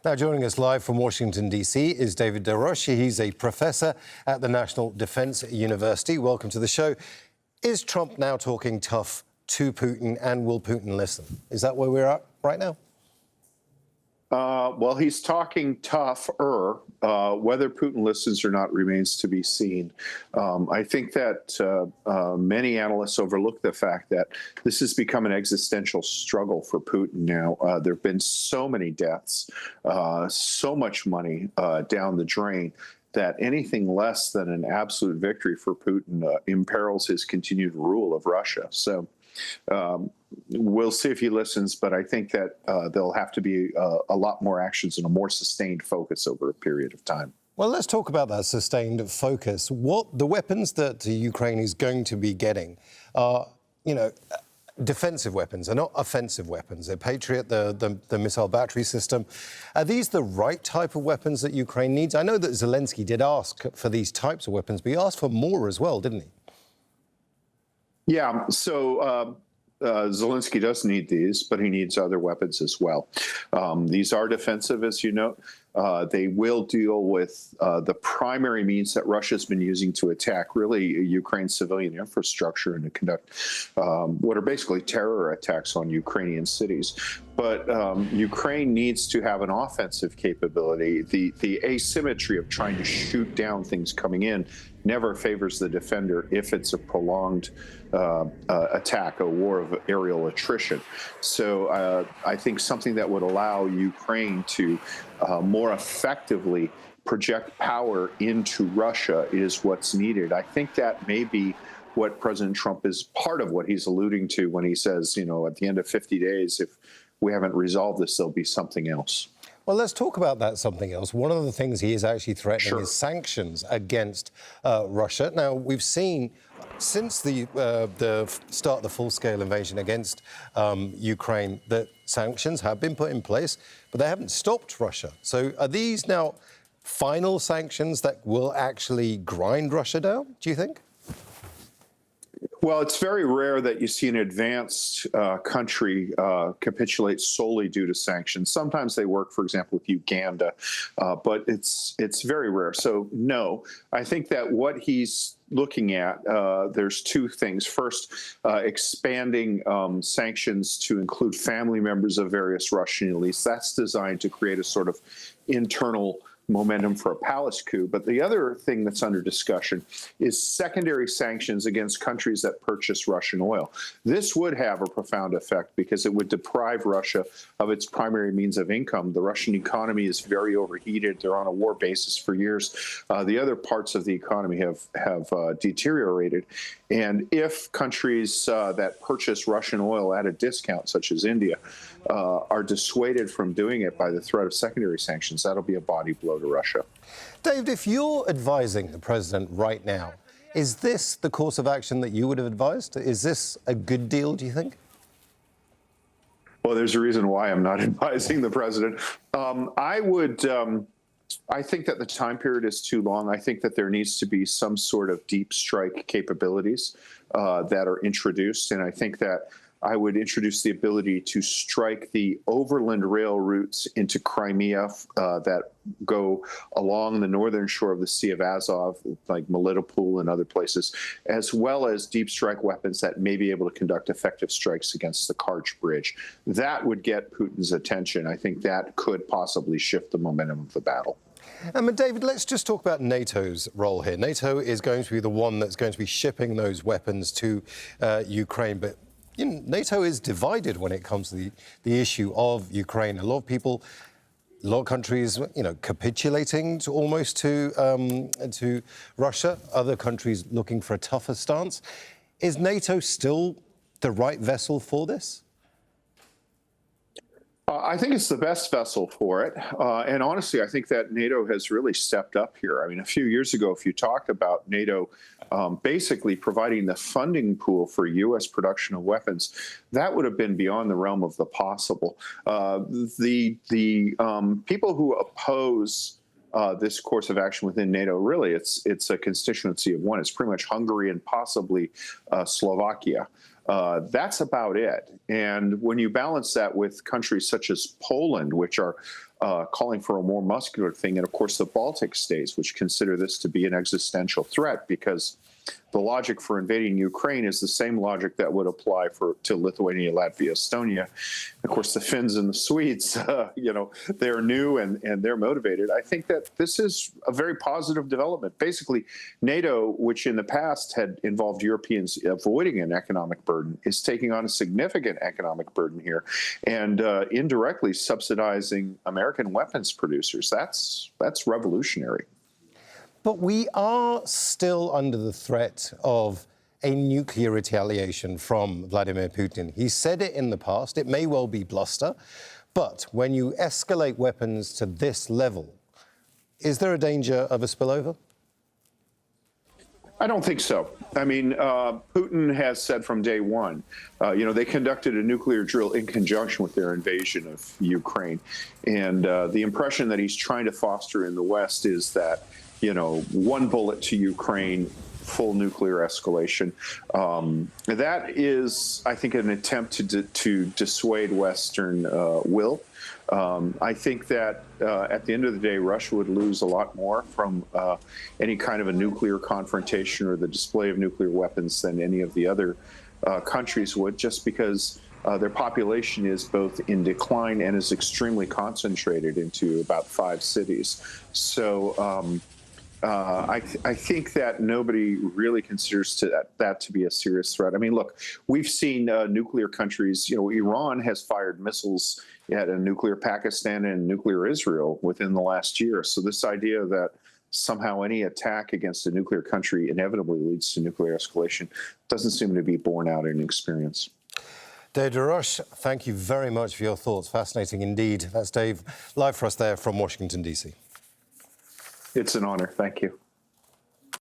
Now, joining us live from Washington, D.C. is David Roches. He's a professor at the National Defense University. Welcome to the show. Is Trump now talking tough to Putin, and will Putin listen? Is that where we're at right now? Well, he's talking tougher. Whether Putin listens or not remains to be seen. I think that many analysts overlook the fact that this has become an existential struggle for Putin now. There have been so many deaths, so much money down the drain, that anything less than an absolute victory for Putin imperils his continued rule of Russia. So we'll see if he listens, but I think that there'll have to be a lot more actions and a more sustained focus over a period of time. Well, let's talk about that sustained focus. What the weapons that Ukraine is going to be getting are, defensive weapons. They're not offensive weapons. They're Patriot, the missile battery system. Are these the right type of weapons that Ukraine needs? I know that Zelensky did ask for these types of weapons, but he asked for more as well, didn't he? Yeah, so Zelensky does need these, but he needs other weapons as well. These are defensive, as you know. They will deal with the primary means that Russia's been using to attack, really, Ukraine's civilian infrastructure and to conduct what are basically terror attacks on Ukrainian cities. But Ukraine needs to have an offensive capability. The asymmetry of trying to shoot down things coming in never favors the defender if it's a prolonged attack, a war of aerial attrition. So I think something that would allow Ukraine to more effectively project power into Russia is what's needed. I think that may be what President Trump is part of what he's alluding to when he says, at the end of 50 days, if we haven't resolved this, there'll be something else. Well, let's talk about that something else. One of the things he is actually threatening is sanctions against Russia. Now, we've seen since the start of the full-scale invasion against Ukraine that sanctions have been put in place, but they haven't stopped Russia. So are these now final sanctions that will actually grind Russia down, do you think? Well, it's very rare that you see an advanced country capitulate solely due to sanctions. Sometimes they work, for example, with Uganda, but it's very rare. So, no, I think that what he's looking at, there's two things. First, expanding sanctions to include family members of various Russian elites. That's designed to create a sort of internal momentum for a palace coup. But the other thing that's under discussion is secondary sanctions against countries that purchase Russian oil. This would have a profound effect because it would deprive Russia of its primary means of income. The Russian economy is very overheated. They're on a war basis for years. The other parts of the economy have deteriorated. And if countries that purchase Russian oil at a discount, such as India, are dissuaded from doing it by the threat of secondary sanctions, that'll be a body blow to Russia. David, if you're advising the president right now, is this the course of action that you would have advised? Is this a good deal, do you think? Well, there's a reason why I'm not advising the president. I think that the time period is too long. I think that there needs to be some sort of deep strike capabilities that are introduced. And I think that I would introduce the ability to strike the overland rail routes into Crimea that go along the northern shore of the Sea of Azov, like Melitopol and other places, as well as deep strike weapons that may be able to conduct effective strikes against the Kerch Bridge. That would get Putin's attention. I think that could possibly shift the momentum of the battle. David, let's just talk about NATO's role here. NATO is going to be the one that's going to be shipping those weapons to Ukraine, but NATO is divided when it comes to the issue of Ukraine. A lot of countries, capitulating almost to Russia. Other countries looking for a tougher stance. Is NATO still the right vessel for this? I think it's the best vessel for it. And honestly, I think that NATO has really stepped up here. I mean, a few years ago, if you talked about NATO basically providing the funding pool for U.S. production of weapons, that would have been beyond the realm of the possible. The people who oppose this course of action within NATO, really, it's a constituency of one. It's pretty much Hungary and possibly Slovakia. That's about it. And when you balance that with countries such as Poland, which are calling for a more muscular thing, and of course the Baltic states, which consider this to be an existential threat, because the logic for invading Ukraine is the same logic that would apply to Lithuania, Latvia, Estonia. Of course, the Finns and the Swedes, they're new and they're motivated. I think that this is a very positive development. Basically, NATO, which in the past had involved Europeans avoiding an economic burden, is taking on a significant economic burden here and indirectly subsidizing American weapons producers. That's revolutionary. But we are still under the threat of a nuclear retaliation from Vladimir Putin. He said it in the past. It may well be bluster. But when you escalate weapons to this level, is there a danger of a spillover? I don't think so. I mean, Putin has said from day one, they conducted a nuclear drill in conjunction with their invasion of Ukraine. And the impression that he's trying to foster in the West is that, one bullet to Ukraine, full nuclear escalation. That is, I think, an attempt to dissuade Western will. I think that at the end of the day, Russia would lose a lot more from any kind of a nuclear confrontation or the display of nuclear weapons than any of the other countries would, just because their population is both in decline and is extremely concentrated into about 5 cities. So I think that nobody really considers that to be a serious threat. I mean, look, we've seen nuclear countries, Iran has fired missiles at a nuclear Pakistan and nuclear Israel within the last year. So this idea that somehow any attack against a nuclear country inevitably leads to nuclear escalation doesn't seem to be borne out in experience. Dave Roches, thank you very much for your thoughts. Fascinating indeed. That's Dave, live for us there from Washington, D.C. It's an honor. Thank you.